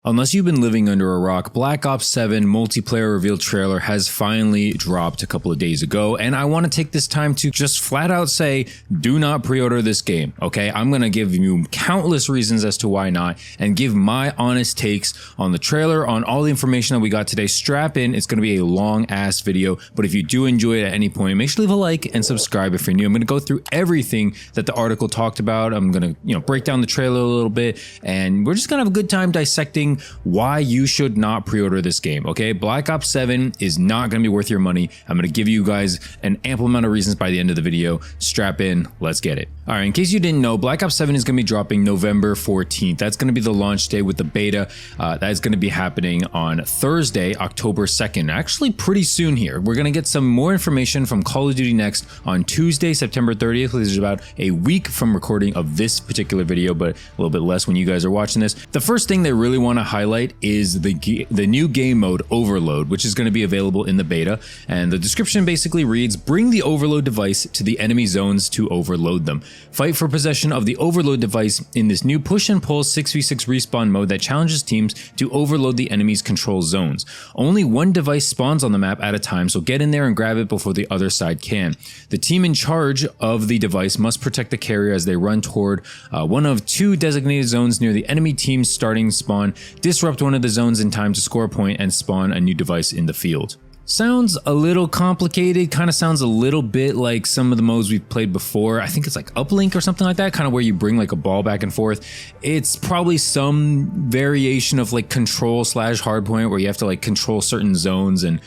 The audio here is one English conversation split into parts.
Unless you've been living under a rock, Black Ops 7 multiplayer reveal trailer has finally dropped a couple of days ago, and I want to take this time to just flat out say, do not pre-order this game, okay? I'm going to give you countless reasons as to why not, and give my honest takes on the trailer, on all the information that we got today. Strap in, it's going to be a long-ass video, but if you do enjoy it at any point, make sure to leave a like and subscribe if you're new. I'm going to go through everything that the article talked about. I'm going to, break down the trailer a little bit, and we're just going to have a good time dissecting why you should not pre-order this game, okay? Black Ops 7 is not going to be worth your money. I'm going to give you guys an ample amount of reasons by the end of the video. Strap in, let's get it. All right, in case you didn't know, Black Ops 7 is going to be dropping November 14th. That's going to be the launch day with the beta. That is going to be happening on Thursday, October 2nd. Actually, pretty soon here. We're going to get some more information from Call of Duty Next on Tuesday, September 30th, which is about a week from recording of this particular video, but a little bit less when you guys are watching this. The first thing they really want to highlight is the new game mode Overload, which is going to be available in the beta. And the description basically reads, bring the Overload device to the enemy zones to overload them. Fight for possession of the Overload device in this new push and pull 6v6 respawn mode that challenges teams to overload the enemy's control zones. Only one device spawns on the map at a time, so get in there and grab it before the other side can. The team in charge of the device must protect the carrier as they run toward one of two designated zones near the enemy team's starting spawn, disrupt one of the zones in time to score a point, and spawn a new device in the field. Sounds a little complicated, kind of sounds a little bit like some of the modes we've played before. I think it's like Uplink or something like that, kind of where you bring like a ball back and forth. It's probably some variation of like control / hardpoint where you have to like control certain zones and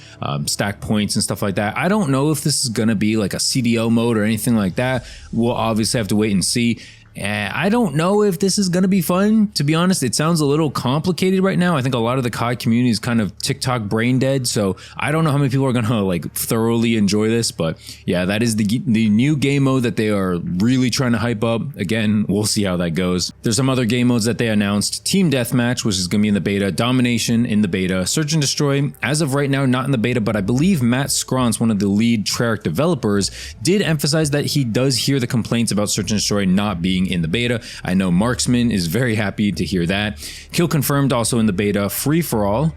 stack points and stuff like that. I don't know if this is going to be like a CDL mode or anything like that. We'll obviously have to wait and see. I don't know if this is going to be fun, to be honest. It sounds a little complicated right now. I think a lot of the COD community is kind of TikTok brain dead, so I don't know how many people are going to like thoroughly enjoy this, but yeah, that is the new game mode that they are really trying to hype up. Again, we'll see how that goes. There's some other game modes that they announced. Team Deathmatch, which is going to be in the beta, Domination in the beta, Search and Destroy, as of right now, not in the beta, but I believe Matt Scrance, one of the lead Treyarch developers, did emphasize that he does hear the complaints about Search and Destroy not being in the beta. I know Marksman is very happy to hear that. Kill Confirmed also in the beta. Free for All,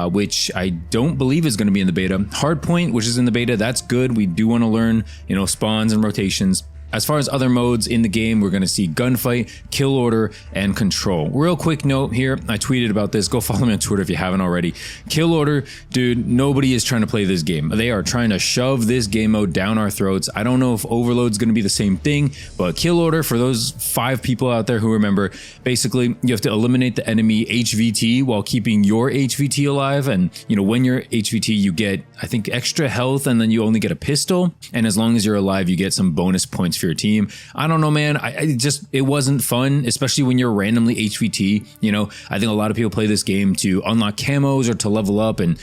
which I don't believe is going to be in the beta. Hardpoint, which is in the beta, that's good. We do want to learn, spawns and rotations. As far as other modes in the game, we're going to see Gunfight, Kill Order, and Control. Real quick note here, I tweeted about this. Go follow me on Twitter if you haven't already. Kill Order, dude, nobody is trying to play this game. They are trying to shove this game mode down our throats. I don't know if Overload's going to be the same thing, but Kill Order, for those 5 people out there who remember, basically you have to eliminate the enemy HVT while keeping your HVT alive. And, when you're HVT, you get, I think, extra health, and then you only get a pistol. And as long as you're alive, you get some bonus points for your team. I don't know, man. It wasn't fun, especially when you're randomly HVT. I think a lot of people play this game to unlock camos or to level up, and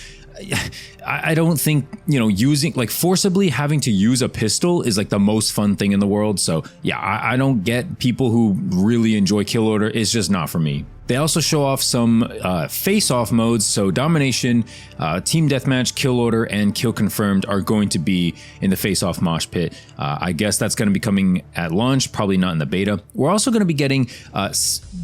I don't think, using like forcibly having to use a pistol is like the most fun thing in the world. So yeah, I don't get people who really enjoy Kill Order. It's just not for me. They also show off some face-off modes. So Domination, Team Deathmatch, Kill Order, and Kill Confirmed are going to be in the face-off mosh pit. I guess that's going to be coming at launch, probably not in the beta. We're also going to be getting 2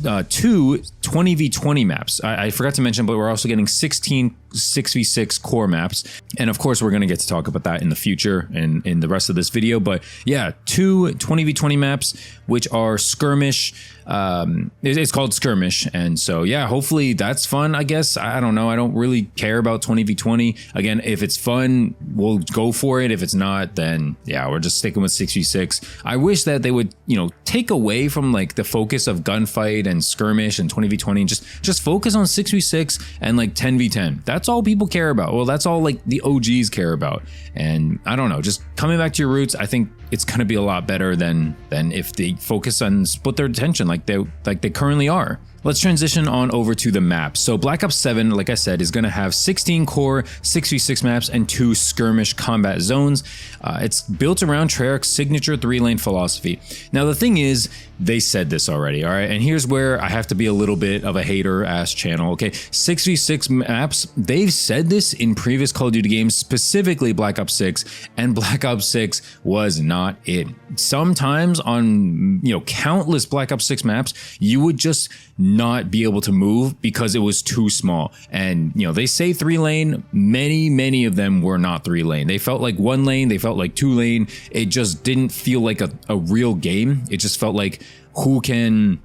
20v20 maps. I forgot to mention, but we're also getting 16 6v6 core maps. And of course, we're going to get to talk about that in the future and in the rest of this video. But yeah, 2 20v20 maps, which are Skirmish. It's called Skirmish. And so, yeah, hopefully that's fun, I guess. I don't know. I don't really care about 20v20. Again, if it's fun, we'll go for it. If it's not, then yeah, we're just sticking with 6v6. I wish that they would, take away from like the focus of Gunfight and Skirmish and 20v20 and just focus on 6v6 and like 10v10. That's all people care about. Well, that's all like the OGs care about. And I don't know, just coming back to your roots, I think it's going to be a lot better than if they focus on split their attention like they currently are. Let's transition on over to the maps. So Black Ops 7, like I said, is going to have 16 core 6v6 maps and 2 skirmish combat zones. It's built around Treyarch's signature 3-lane philosophy. Now, the thing is, they said this already, all right? And here's where I have to be a little bit of a hater-ass channel, okay? 6v6 maps, they've said this in previous Call of Duty games, specifically Black Ops 6, and Black Ops 6 was not not it. Sometimes on, countless Black Ops 6 maps, you would just not be able to move because it was too small. And, they say 3-lane, many of them were not 3-lane. They felt like 1 lane, they felt like 2-lane. It just didn't feel like a real game. It just felt like who can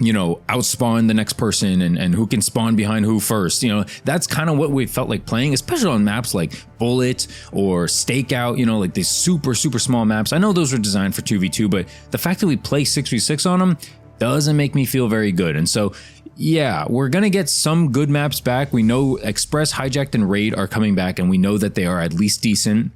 outspawn the next person and who can spawn behind who first. That's kind of what we felt like playing, especially on maps like Bullet or Stakeout, like these super small maps. I know those were designed for 2v2, but the fact that we play 6v6 on them doesn't make me feel very good. And so, yeah, we're going to get some good maps back. We know Express, Hijacked, and Raid are coming back, and we know that they are at least decent.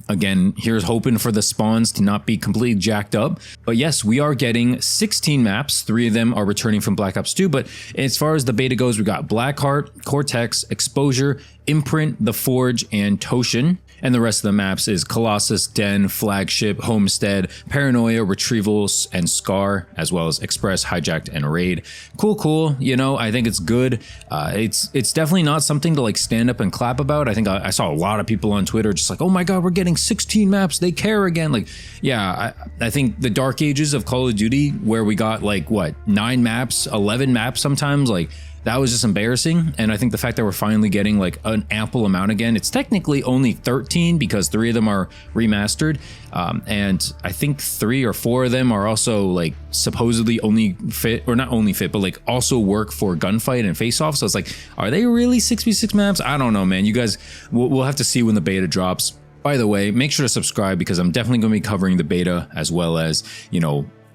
Again, here's hoping for the spawns to not be completely jacked up. But yes, we are getting 16 maps. 3 of them are returning from Black Ops 2. But as far as the beta goes, we got Blackheart, Cortex, Exposure, Imprint, The Forge, and Toshin. And the rest of the maps is Colossus, Den, Flagship, Homestead, Paranoia, Retrievals, and Scar, as well as Express, Hijacked, and Raid. Cool. I think it's good. It's definitely not something to like stand up and clap about. I think I saw a lot of people on Twitter just like, oh my God, we're getting 16 maps. They care again. Like, yeah, I think the dark ages of Call of Duty where we got like, 9 maps, 11 maps sometimes, like, that was just embarrassing. And I think the fact that we're finally getting like an ample amount again, it's technically only 13 because 3 of them are remastered. And I think 3 or 4 of them are also like supposedly only fit, or not only fit, but like also work for gunfight and face off. So it's like, are they really 6v6 maps? I don't know, man. You guys, we'll have to see when the beta drops. By the way, make sure to subscribe because I'm definitely going to be covering the beta as well as,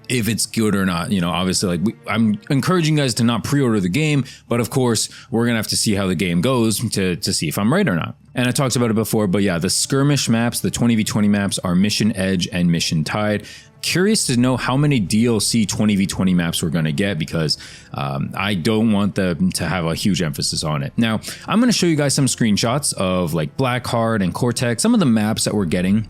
if it's good or not. Obviously, like I'm encouraging you guys to not pre-order the game, but of course we're gonna have to see how the game goes to see if I'm right or not. And I talked about it before, but yeah, the skirmish maps, the 20v20 maps are Mission Edge and Mission Tide. Curious to know how many DLC 20v20 maps we're going to get because I don't want them to have a huge emphasis on it. Now, I'm going to show you guys some screenshots of like Blackheart and Cortex, some of the maps that we're getting.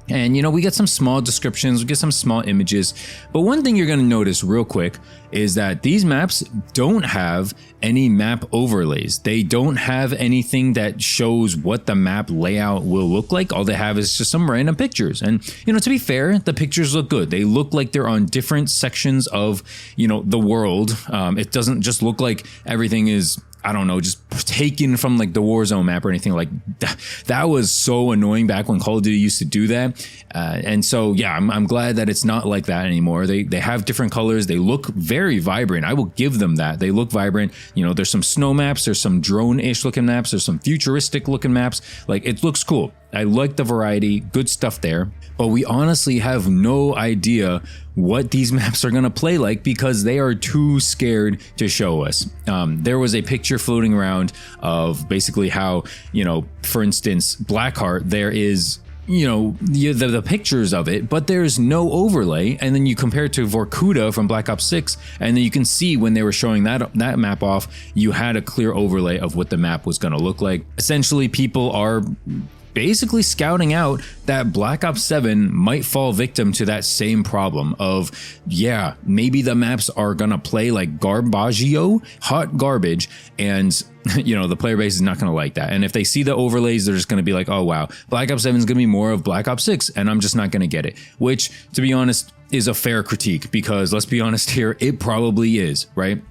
And, we get some small descriptions, we get some small images. But one thing you're going to notice real quick is that these maps don't have any map overlays. They don't have anything that shows what the map layout will look like. All they have is just some random pictures. And, to be fair, the pictures look good. They look like they're on different sections of, the world. It doesn't just look like everything is, I don't know, just taken from like the Warzone map or anything like that. That was so annoying back when Call of Duty used to do that. And so, yeah, I'm glad that it's not like that anymore. They have different colors. They look very vibrant. I will give them that. They look vibrant. There's some snow maps. There's some drone-ish looking maps. There's some futuristic looking maps. Like, it looks cool. I like the variety. Good stuff there. But we honestly have no idea what these maps are going to play like because they are too scared to show us. There was a picture floating around of basically how, for instance, Blackheart, there is, the pictures of it, but there's no overlay. And then you compare it to Vorkuta from Black Ops 6, and then you can see when they were showing that map off, you had a clear overlay of what the map was going to look like. Essentially, people are basically scouting out that Black Ops 7 might fall victim to that same problem of, yeah, maybe the maps are gonna play like garbaggio, hot garbage, and the player base is not gonna like that. And if they see the overlays, they're just gonna be like, oh wow, Black Ops 7 is gonna be more of Black Ops 6, and I'm just not gonna get it. Which, to be honest, is a fair critique because let's be honest here, it probably is, right?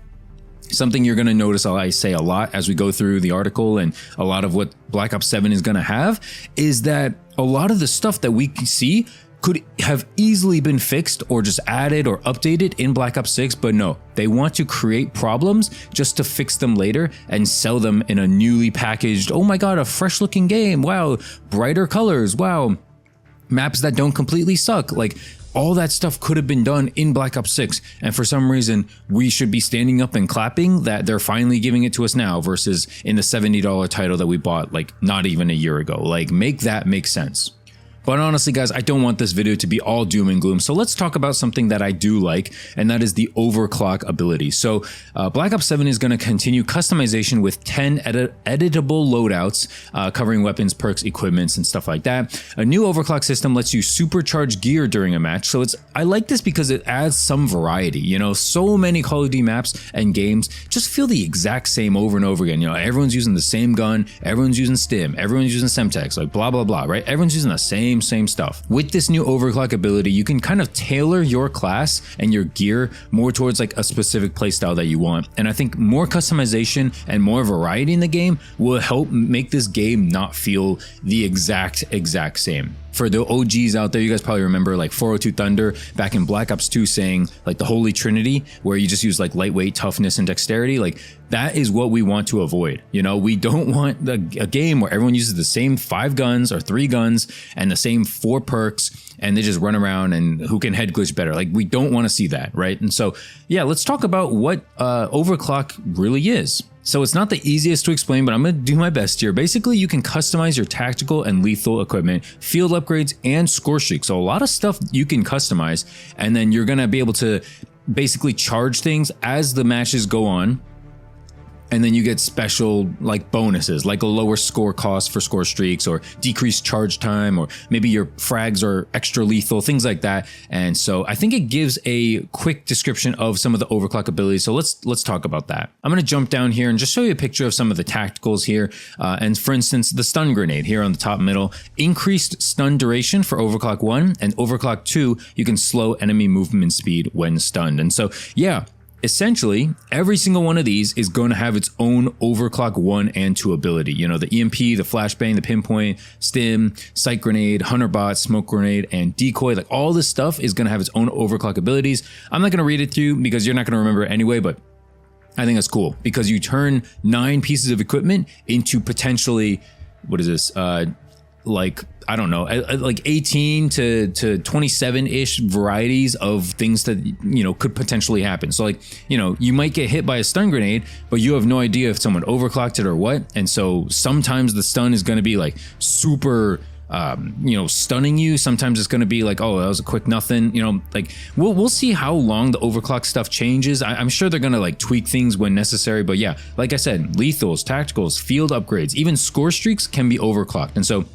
Something you're going to notice I say a lot as we go through the article and a lot of what Black Ops 7 is going to have is that a lot of the stuff that we see could have easily been fixed or just added or updated in Black Ops 6, but no, they want to create problems just to fix them later and sell them in a newly packaged, oh my God, a fresh looking game. Wow, brighter colors. Wow, maps that don't completely suck. Like, all that stuff could have been done in Black Ops 6, and for some reason, we should be standing up and clapping that they're finally giving it to us now versus in the $70 title that we bought like not even a year ago. Like, make that make sense. But honestly, guys, I don't want this video to be all doom and gloom. So let's talk about something that I do like, and that is the overclock ability. So Black Ops 7 is going to continue customization with 10 editable loadouts, covering weapons, perks, equipments, and stuff like that. A new overclock system lets you supercharge gear during a match. So I like this because it adds some variety. So many Call of Duty maps and games just feel the exact same over and over again. Everyone's using the same gun, everyone's using Stim, everyone's using Semtex, like blah, blah, blah, right? Everyone's using the same same stuff. With this new overclock ability, you can kind of tailor your class and your gear more towards like a specific playstyle that you want. And I think more customization and more variety in the game will help make this game not feel the exact same. For the OGs out there, you guys probably remember like 402 Thunder back in Black Ops 2 saying like the Holy Trinity, where you just use like lightweight, toughness, and dexterity. Like that is what we want to avoid. You know, we don't want a game where everyone uses the same 5 guns or 3 guns and the same 4 perks and they just run around and who can head glitch better. Like we don't want to see that, right? And so yeah, let's talk about what overclock really is. So it's not the easiest to explain, but I'm going to do my best here. Basically, you can customize your tactical and lethal equipment, field upgrades, and score streaks. So a lot of stuff you can customize, and then you're going to be able to basically charge things as the matches go on. And then you get special like bonuses, like a lower score cost for score streaks, or decreased charge time, or maybe your frags are extra lethal, things like that. And so I think it gives a quick description of some of the overclock abilities. So let's talk about that. I'm going to jump down here and just show you a picture of some of the tacticals here. And for instance, the stun grenade here on the top middle, increased stun duration for overclock 1, and overclock 2, you can slow enemy movement speed when stunned. And so yeah, essentially, every single one of these is going to have its own overclock 1 and 2 ability. You know, the EMP, the flashbang, the pinpoint, stim, sight grenade, hunter bot, smoke grenade, and decoy. Like all this stuff is going to have its own overclock abilities. I'm not going to read it through because you're not going to remember it anyway, but I think that's cool because you turn 9 pieces of equipment into potentially, what is this? Like, I don't know, like 18 to 27-ish varieties of things that, you know, could potentially happen. So like, you know, you might get hit by a stun grenade, but you have no idea if someone overclocked it or what. And so sometimes the stun is going to be like super, you know, stunning you. Sometimes it's going to be like, oh, that was a quick nothing, you know, like we'll see how long the overclock stuff changes. I'm sure they're going to like tweak things when necessary. But yeah, like I said, lethals, tacticals, field upgrades, even score streaks can be overclocked. And so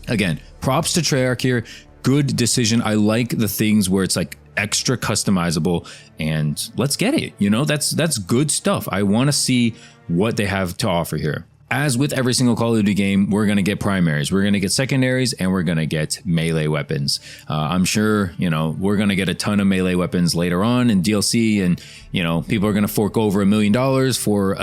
again, props to Treyarch here. Good decision. I like the things where it's like extra customizable, and let's get it. You know, that's good stuff. I want to see what they have to offer here. As with every single Call of Duty game, we're going to get primaries, we're going to get secondaries, and we're going to get melee weapons. I'm sure, you know, we're going to get a ton of melee weapons later on in DLC, and, you know, people are going to fork over $1 million for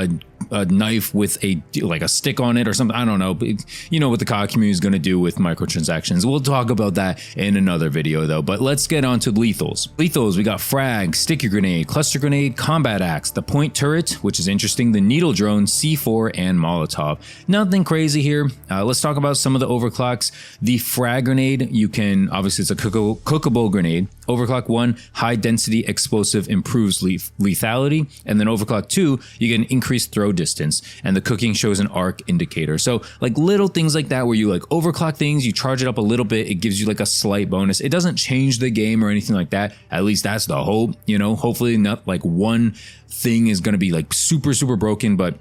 a knife with a stick on it or something. I don't know, but you know what the COD community is going to do with microtransactions. We'll talk about that in another video though, but let's get on to lethals. Lethals, we got frag, sticky grenade, cluster grenade, combat axe, the point turret, which is interesting, the needle drone, C4, and Molotov. Nothing crazy here. Let's talk about some of the overclocks. The frag grenade, you can, obviously it's a cookable grenade. Overclock 1, high density explosive, improves lethality, and then overclock 2, you get an increased throw distance, and the cooking shows an arc indicator. So like little things like that where you like overclock things, you charge it up a little bit, it gives you like a slight bonus. It doesn't change the game or anything like that. At least that's the hope, you know. Hopefully not like one thing is going to be like super broken, but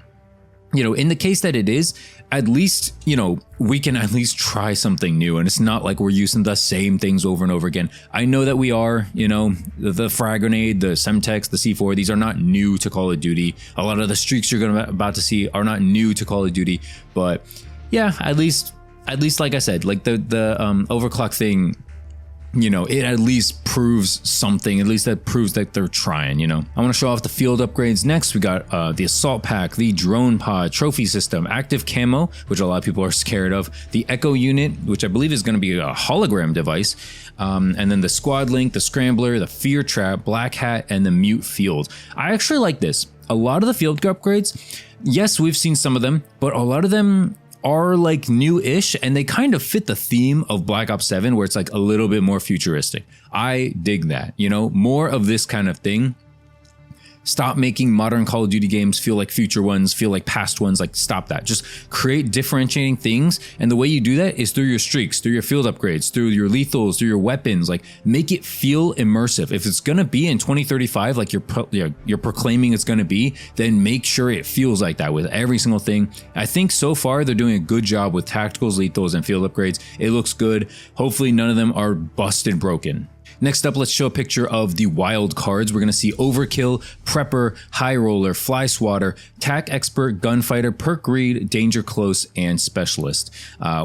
you know, in the case that it is, at least, you know, we can at least try something new, and it's not like we're using the same things over and over again. I know that we are, you know, the frag grenade, the Semtex, the C4, these are not new to Call of Duty. A lot of the streaks you're about to see are not new to Call of Duty, but yeah, at least like I said, like the overclock thing, you know, it at least proves something. At least that proves that they're trying, you know. I want to show off the field upgrades next. We got the assault pack, the drone pod, trophy system, active camo, which a lot of people are scared of, the echo unit, which I believe is going to be a hologram device, and then the squad link, the scrambler, the fear trap, black hat, and the mute field. I actually like this. A lot of the field upgrades, yes, we've seen some of them, but a lot of them are like new-ish, and they kind of fit the theme of Black Ops 7, where it's like a little bit more futuristic. I dig that, you know, more of this kind of thing. Stop making modern Call of Duty games feel like future ones, feel like past ones. Like, stop that. Just create differentiating things. And the way you do that is through your streaks, through your field upgrades, through your lethals, through your weapons. Like, make it feel immersive. If it's going to be in 2035, like you're proclaiming it's going to be, then make sure it feels like that with every single thing. I think so far they're doing a good job with tacticals, lethals, and field upgrades. It looks good. Hopefully none of them are busted broken. Next up, let's show a picture of the wild cards. We're going to see Overkill, Prepper, High Roller, Fly Swatter, Tac Expert, Gunfighter, Perk Greed, Danger Close, and Specialist.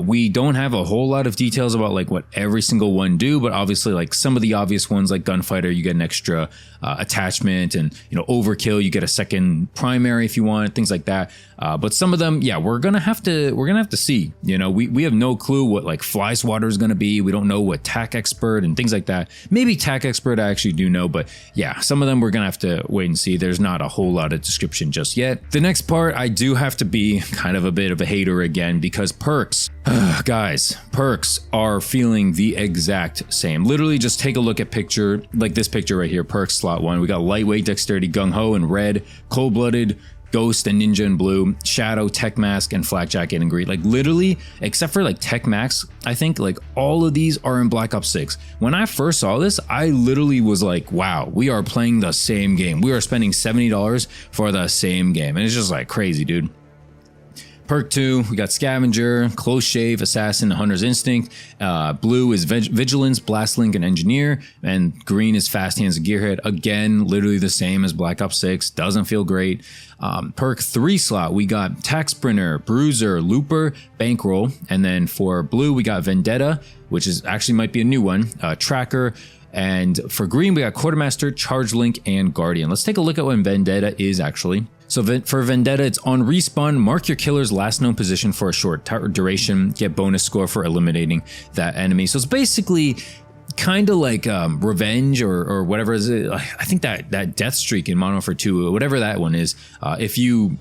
We don't have a whole lot of details about like what every single one do, but obviously like some of the obvious ones like Gunfighter, you get an extra attachment, and Overkill, you get a second primary if you want, things like that. But some of them, yeah, we're gonna have to see. We have no clue what like Fly Swatter is gonna be. We don't know what Tac Expert and things like that. Maybe Tac Expert I actually do know, but yeah, some of them we're gonna have to wait and see. There's not a whole lot of description just yet. The next part, I do have to be kind of a bit of a hater again, because perks, guys, perks are feeling the exact same. Literally just take a look at picture, like this picture right here, perks slot 1. We got Lightweight, Dexterity, Gung Ho in red, Cold-Blooded, Ghost and Ninja in blue, Shadow, Tech Mask, and Flak Jacket in green. Like literally, except for like Tech Mask, I think like all of these are in Black Ops 6. When I first saw this, I literally was like, wow, we are playing the same game. We are spending $70 for the same game. And it's just like crazy, dude. Perk 2, we got Scavenger, Close Shave, Assassin, Hunter's Instinct. Blue is Vigilance, Blast Link, and Engineer. And green is Fast Hands and Gearhead. Again, literally the same as Black Ops 6. Doesn't feel great. Perk 3 slot, we got Tac Sprinter, Bruiser, Looper, Bankroll. And then for blue, we got Vendetta, which is actually might be a new one. Tracker. And for green, we got Quartermaster, Charge Link, and Guardian. Let's take a look at what Vendetta is actually. So for Vendetta, it's on respawn, mark your killer's last known position for a short duration, get bonus score for eliminating that enemy. So it's basically kind of like Revenge or whatever is it. I think that death streak in Modern Warfare 2, whatever that one is, if you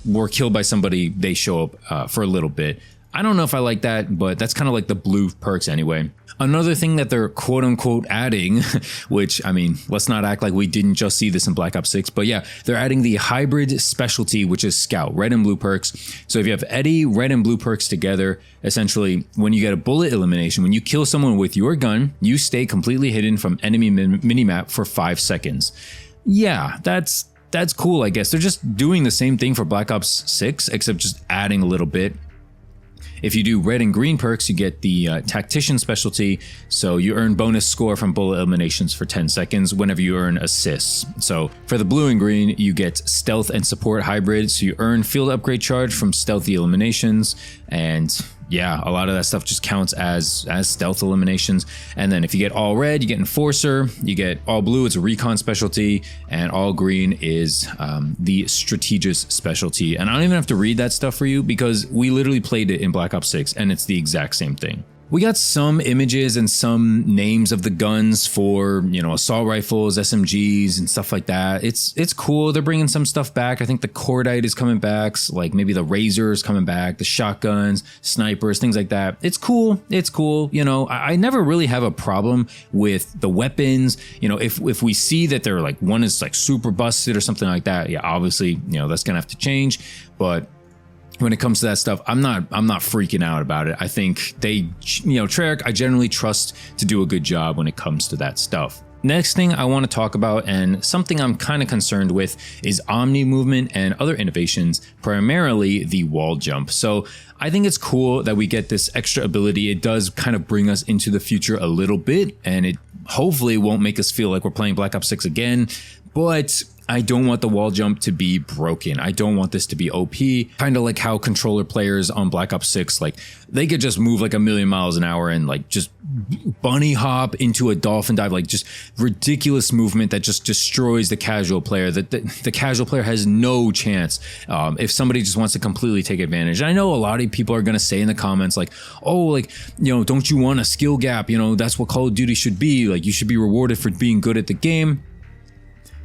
were killed by somebody, they show up for a little bit. I don't know if I like that, but that's kind of like the blue perks anyway. Another thing that they're quote unquote adding, which I mean, let's not act like we didn't just see this in Black Ops 6, but yeah, they're adding the hybrid specialty, which is Scout, red and blue perks. So if you have Eddie, red and blue perks together, essentially when you get a bullet elimination, when you kill someone with your gun, you stay completely hidden from enemy minimap for 5 seconds. Yeah, that's cool, I guess. They're just doing the same thing for Black Ops 6, except just adding a little bit. If you do red and green perks, you get the Tactician specialty, so you earn bonus score from bullet eliminations for 10 seconds whenever you earn assists. So for the blue and green, you get Stealth and Support hybrid, so you earn field upgrade charge from stealthy eliminations, and yeah, a lot of that stuff just counts as stealth eliminations. And then if you get all red, you get Enforcer. You get all blue, it's a recon specialty, and all green is the Strategist specialty. And I don't even have to read that stuff for you because we literally played it in Black Ops 6 and it's the exact same thing. We got some images and some names of the guns for, assault rifles, SMGs, and stuff like that. It's cool. They're bringing some stuff back. I think the Cordite is coming back, like maybe the Razor is coming back, the shotguns, snipers, things like that. It's cool. It's cool. I never really have a problem with the weapons. If we see that they're like one is like super busted or something like that, yeah, obviously, that's gonna have to change. But when it comes to that stuff, I'm not freaking out about it. I think they, Treyarch, I generally trust to do a good job when it comes to that stuff. Next thing I want to talk about, and something I'm kind of concerned with, is Omni movement and other innovations, primarily the wall jump. So I think it's cool that we get this extra ability. It does kind of bring us into the future a little bit, and it hopefully won't make us feel like we're playing Black Ops 6 again, but I don't want the wall jump to be broken. I don't want this to be OP, kind of like how controller players on Black Ops 6, like they could just move like a million miles an hour and like just bunny hop into a dolphin dive, like just ridiculous movement that just destroys the casual player. The casual player has no chance if somebody just wants to completely take advantage. And I know a lot of people are going to say in the comments like, oh, like, don't you want a skill gap? That's what Call of Duty should be. Like, you should be rewarded for being good at the game.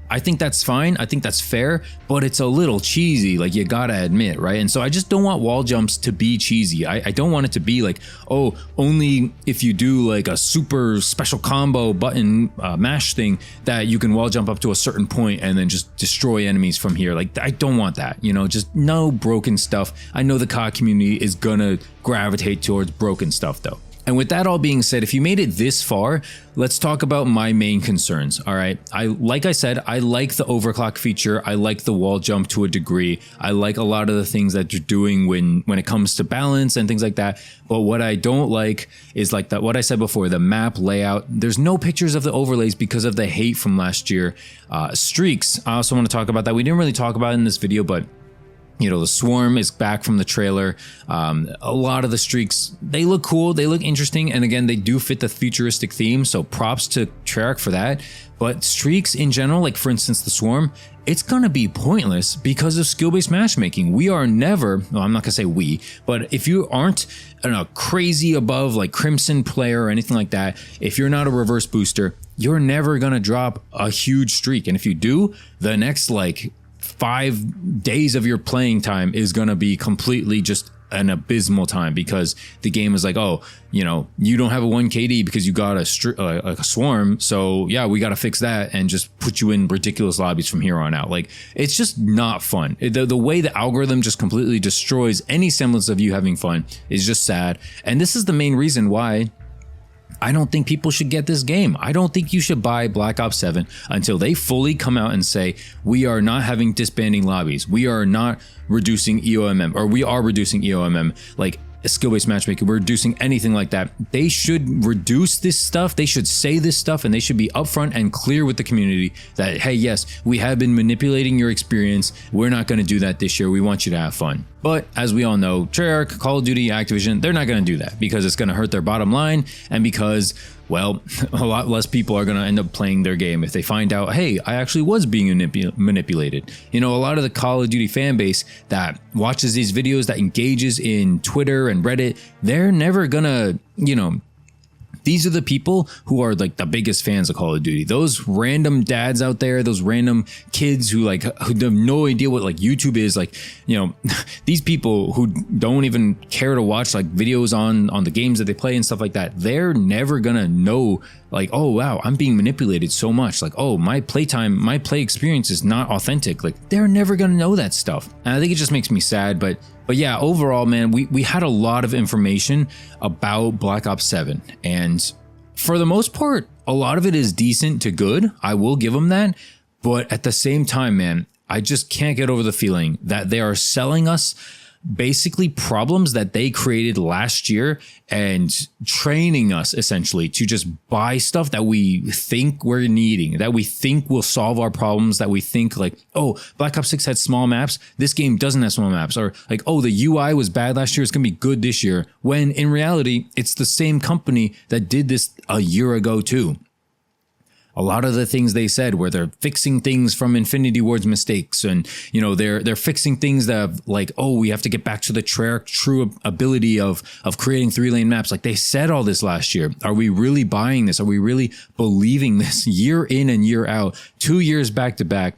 I think that's fine. I think that's fair, but it's a little cheesy, like you gotta admit, right? And so I just don't want wall jumps to be cheesy. I don't want it to be like, oh, only if you do like a super special combo button mash thing that you can wall jump up to a certain point and then just destroy enemies from here. Like, I don't want that, just no broken stuff. I know the COD community is gonna gravitate towards broken stuff though. And with that all being said, if you made it this far, let's talk about my main concerns. All right. Like I said, I like the overclock feature. I like the wall jump to a degree. I like a lot of the things that you're doing when it comes to balance and things like that. But what I don't like is like that, what I said before, the map layout. There's no pictures of the overlays because of the hate from last year. Streaks. I also want to talk about that. We didn't really talk about it in this video, but you know, the swarm is back from the trailer. A lot of the streaks, they look cool, they look interesting, and again, they do fit the futuristic theme, so props to Treyarch for that. But streaks in general, like for instance the swarm, it's gonna be pointless because of skill-based matchmaking. We are never, well, I'm not gonna say we, but if you aren't a crazy above like Crimson player or anything like that, if you're not a reverse booster, you're never gonna drop a huge streak. And if you do, the next like 5 days of your playing time is going to be completely just an abysmal time because the game is like, oh, you know, you don't have a 1 KD because you got a swarm. So yeah, we got to fix that and just put you in ridiculous lobbies from here on out. Like, it's just not fun. The way the algorithm just completely destroys any semblance of you having fun is just sad. And this is the main reason why I don't think people should get this game. I don't think you should buy Black Ops 7 until they fully come out and say, we are not having disbanding lobbies. We are not reducing EOMM, or we are reducing EOMM, like skill-based matchmaking. We're reducing anything like that. They should reduce this stuff. They should say this stuff, and they should be upfront and clear with the community that, hey, yes, we have been manipulating your experience. We're not going to do that this year. We want you to have fun. But as we all know, Treyarch, Call of Duty, Activision, they're not going to do that because it's going to hurt their bottom line, and because, well, a lot less people are going to end up playing their game if they find out, hey, I actually was being manipulated. You know, a lot of the Call of Duty fan base that watches these videos, that engages in Twitter and Reddit, they're never going to, you know, these are the people who are like the biggest fans of Call of Duty. Those random dads out there, those random kids who have no idea what like YouTube is, like, you know, these people who don't even care to watch like videos on the games that they play and stuff like that. They're never gonna know like, oh wow, I'm being manipulated so much. Like, oh, my playtime, my play experience is not authentic. Like, they're never gonna know that stuff. And I think it just makes me sad, but yeah, overall, man, we had a lot of information about Black Ops 7, and for the most part, a lot of it is decent to good. I will give them that. But at the same time, man, I just can't get over the feeling that they are selling us basically problems that they created last year and training us essentially to just buy stuff that we think we're needing, that we think will solve our problems, that we think like, oh, Black Ops 6 had small maps, this game doesn't have small maps, or like, oh, the UI was bad last year, it's gonna be good this year, when in reality, it's the same company that did this a year ago too. A lot of the things they said where they're fixing things from Infinity Ward's mistakes, and you know, they're fixing things that like, oh, we have to get back to the true ability of creating 3-lane maps. Like, they said all this last year. Are we really buying this? Are we really believing this year in and year out, 2 years back to back?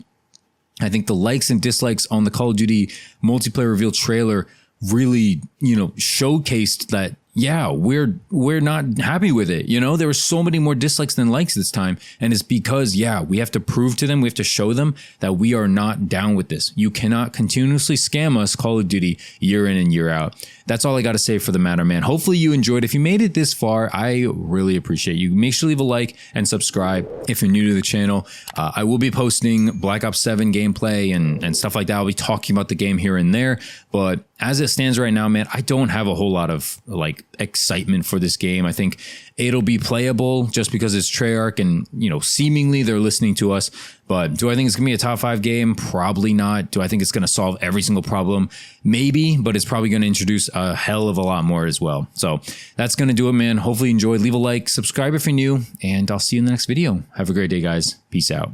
I think the likes and dislikes on the Call of Duty multiplayer reveal trailer really, you know, showcased that, yeah, we're not happy with it. You know, there were so many more dislikes than likes this time. And it's because, yeah, we have to prove to them, we have to show them that we are not down with this. You cannot continuously scam us, Call of Duty, year in and year out. That's all I got to say for the matter, man. Hopefully you enjoyed. If you made it this far, I really appreciate you. Make sure to leave a like and subscribe if you're new to the channel. I will be posting Black Ops 7 gameplay and stuff like that. I'll be talking about the game here and there. But as it stands right now, man, I don't have a whole lot of like excitement for this game. I think it'll be playable just because it's Treyarch and, you know, seemingly they're listening to us. But do I think it's going to be a top 5 game? Probably not. Do I think it's going to solve every single problem? Maybe, but it's probably going to introduce a hell of a lot more as well. So that's going to do it, man. Hopefully you enjoyed. Leave a like, subscribe if you're new, and I'll see you in the next video. Have a great day, guys. Peace out.